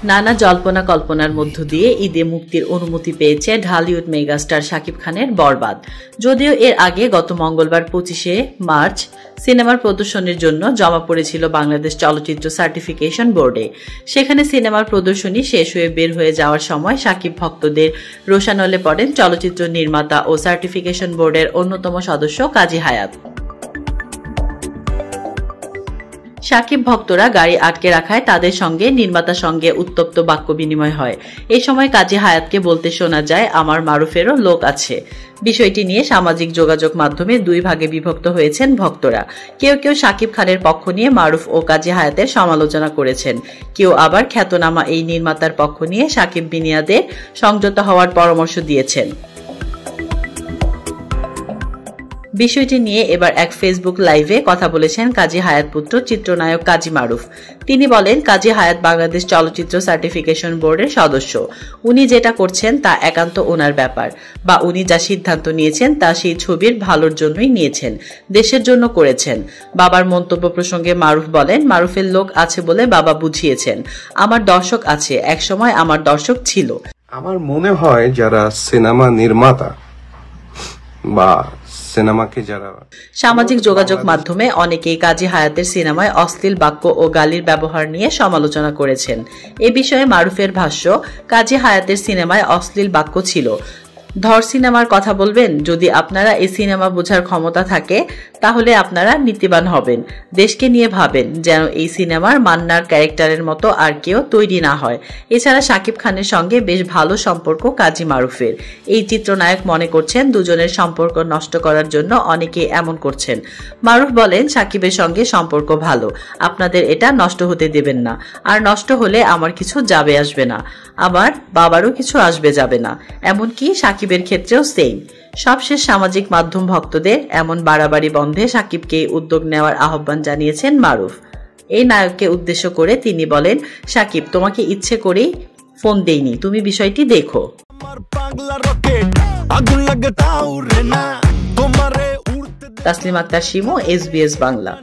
নানা জল্পনা কল্পনার মধ্য দিয়ে ঈদে মুক্তির অনুমতি পেয়েছে ঢালিউড মেগাস্টার শাকিব খানের বরবাদ। যদিও এর আগে গত মঙ্গলবার 25শে মার্চ সিনেমার প্রদর্শনীর জন্য জমা পড়েছিল বাংলাদেশ চলচ্চিত্র সার্টিফিকেশন বোর্ডে। সেখানে সিনেমার প্রদর্শনী শেষ হয়ে বের হয়ে যাওয়ার সময় শাকিব ভক্তদের রোষানলে পড়েন চলচ্চিত্র নির্মাতা ও সার্টিফিকেশন বোর্ডের অন্যতম সদস্য কাজী হায়াত। শাকিব ভক্তরা গাড়ি আটকে রাখায় তাদের সঙ্গে নির্মাতার সঙ্গে উত্তপ্ত বাক্য বিনিময় হয়। এই সময় কাজী হায়াতকে বলতে শোনা যায়, আমার মারুফেরও লোক আছে। বিষয়টি নিয়ে সামাজিক যোগাযোগ মাধ্যমে দুই ভাগে বিভক্ত হয়েছেন ভক্তরা। কেউ কেউ শাকিব খানের পক্ষ নিয়ে মারুফ ও কাজী হায়াতের সমালোচনা করেছেন, কেউ আবার খ্যাতনামা এই নির্মাতার পক্ষ নিয়ে শাকিব বিনিয়াদের সংযত হওয়ার পরামর্শ দিয়েছেন। বিষয়টি নিয়ে এবার এক ফেসবুক লাইভে কথা বলেছেন কাজী হায়াত পুত্র চিত্রনায়ক কাজী মারুফ। তিনি বলেন, কাজী হায়াত বাংলাদেশ চলচ্চিত্র সার্টিফিকেশন বোর্ডের সদস্য। উনি যেটা করছেন তা একান্ত ওনার ব্যাপার, বা উনি যা সিদ্ধান্ত নিয়েছেন তা সেই ছবির ভালোর জন্যই নিয়েছেন, দেশের জন্য করেছেন। বাবার মন্তব্য প্রসঙ্গে মারুফ বলেন, মারুফের লোক আছে বলে বাবা বুঝিয়েছেন। আমার দর্শক আছে, একসময় আমার দর্শক ছিল। আমার মনে হয় যারা সিনেমা নির্মাতা বা সামাজিক যোগাযোগ মাধ্যমে অনেকেই কাজী হায়াতের সিনেমায় অশ্লীল বাক্য ও গালির ব্যবহার নিয়ে সমালোচনা করেছেন। এ বিষয়ে মারুফের ভাষ্য, কাজী হায়াতের সিনেমায় অশ্লীল বাক্য ছিল। ধর সিনেমার কথা বলবেন, যদি আপনারা এই সিনেমা বোঝার ক্ষমতা থাকে তাহলে আপনারা নীতিবান হবেন, দেশকে নিয়ে ভাবেন, যেন এই সিনেমার মান্নার ক্যারেক্টারের মতো আর কেউ তৈরি না হয়। এছাড়া শাকিব খানের সঙ্গে বেশ ভালো সম্পর্ক কাজী মারুফের। এই চিত্রনায়ক মনে করছেন দুজনের সম্পর্ক নষ্ট করার জন্য অনেকে এমন করছেন। মারুফ বলেন, শাকিবের সঙ্গে সম্পর্ক ভালো, আপনাদের এটা নষ্ট হতে দেবেন না। আর নষ্ট হলে আমার কিছু যাবে আসবে না, আমার বাবারও কিছু আসবে যাবে না, এমনকি শাকিবের ক্ষেত্রেও সেম। সবশেষ সামাজিক মাধ্যম ভক্তদের এমন বাড়াবাড়ি বন্ধে শাকিবকে উদ্যোগ নেওয়ার আহ্বান জানিয়েছেন মারুফ। এই নায়ককে উদ্দেশ্য করে তিনি বলেন, শাকিব, তোমাকে ইচ্ছে করেই ফোন দেইনি, তুমি বিষয়টি দেখো। তাসলিম আক্তার শিমু, SBS বাংলা।